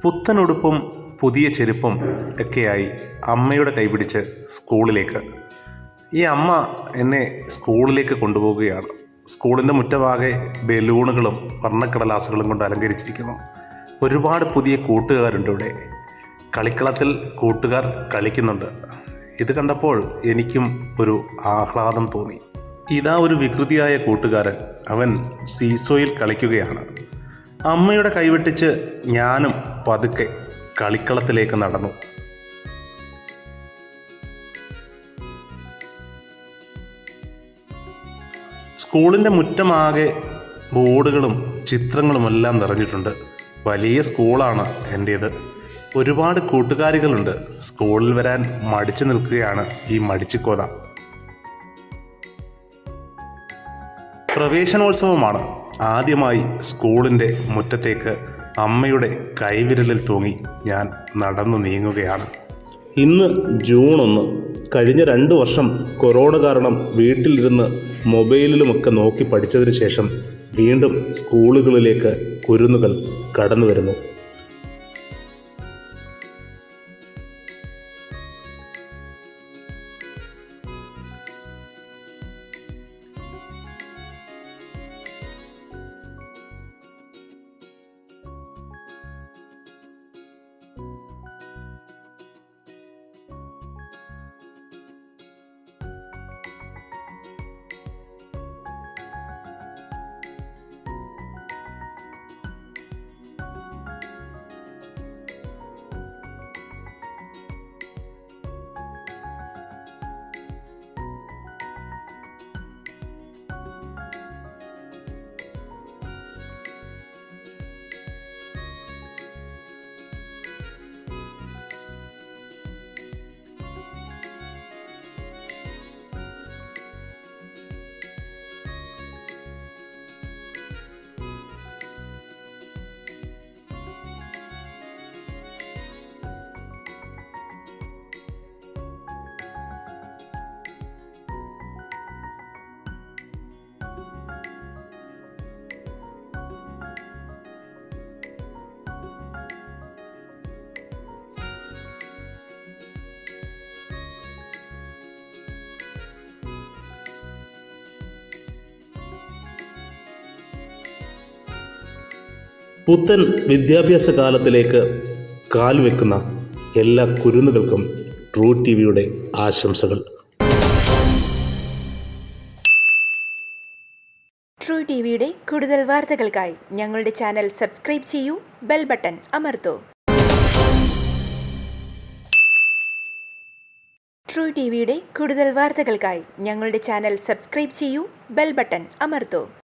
പുത്തനുടുപ്പും പുതിയ ചെരുപ്പും ഒക്കെയായി അമ്മയുടെ കൈപിടിച്ച് സ്കൂളിലേക്ക്. ഈ അമ്മ എന്നെ സ്കൂളിലേക്ക് കൊണ്ടുപോവുകയാണ്. സ്കൂളിൻ്റെ മുറ്റമാകെ ബലൂണുകളും വർണ്ണക്കടലാസുകളും കൊണ്ട് അലങ്കരിച്ചിരിക്കുന്നു. ഒരുപാട് പുതിയ കൂട്ടുകാരുണ്ട് ഇവിടെ. കളിക്കളത്തിൽ കൂട്ടുകാർ കളിക്കുന്നുണ്ട്. ഇത് കണ്ടപ്പോൾ എനിക്കും ഒരു ആഹ്ലാദം തോന്നി. ഇതാ ഒരു വികൃതിയായ കൂട്ടുകാരൻ, അവൻ സീസോയിൽ കളിക്കുകയാണ്. അമ്മയുടെ കൈവെട്ടിച്ച് ഞാനും പതുക്കെ കളിക്കളത്തിലേക്ക് നടന്നു. സ്കൂളിൻ്റെ മുറ്റമാകെ ബോർഡുകളും ചിത്രങ്ങളുമെല്ലാം നിറഞ്ഞിട്ടുണ്ട്. വലിയ സ്കൂളാണ് എൻ്റേത്. ഒരുപാട് കൂട്ടുകാരികളുണ്ട്. സ്കൂളിൽ വരാൻ മടിച്ചു നിൽക്കുകയാണ് ഈ മടിച്ചിക്കോത. പ്രവേശനോത്സവമാണ്. ആദ്യമായി സ്കൂളിൻ്റെ മുറ്റത്തേക്ക് അമ്മയുടെ കൈവിരലിൽ തൂങ്ങി ഞാൻ നടന്നു നീങ്ങുകയാണ്. ഇന്ന് ജൂൺ 1. കഴിഞ്ഞ 2 വർഷം കൊറോണ കാരണം വീട്ടിലിരുന്ന് മൊബൈലിലുമൊക്കെ നോക്കി പഠിച്ചതിന് ശേഷം വീണ്ടും സ്കൂളുകളിലേക്ക് കുരുന്നുകൾ കടന്നു വരുന്നു. പുത്തൻ വിദ്യാഭ്യാസ കാലത്തിലേക്ക് കാൽവെക്കുന്ന എല്ലാ കുരുന്നുകൾക്കും ട്രൂ ടിവിയുടെ ആശംസകൾ. ട്രൂ ടിവിയുടെ കൂടുതൽ വാർത്തകൾക്കായി ഞങ്ങളുടെ ചാനൽ സബ്സ്ക്രൈബ് ചെയ്യൂ, ബെൽ ബട്ടൺ അമർത്തൂ. ട്രൂ ടിവിയുടെ കൂടുതൽ വാർത്തകൾക്കായി ഞങ്ങളുടെ ചാനൽ സബ്സ്ക്രൈബ് ചെയ്യൂ, ബെൽ ബട്ടൺ അമർത്തൂ.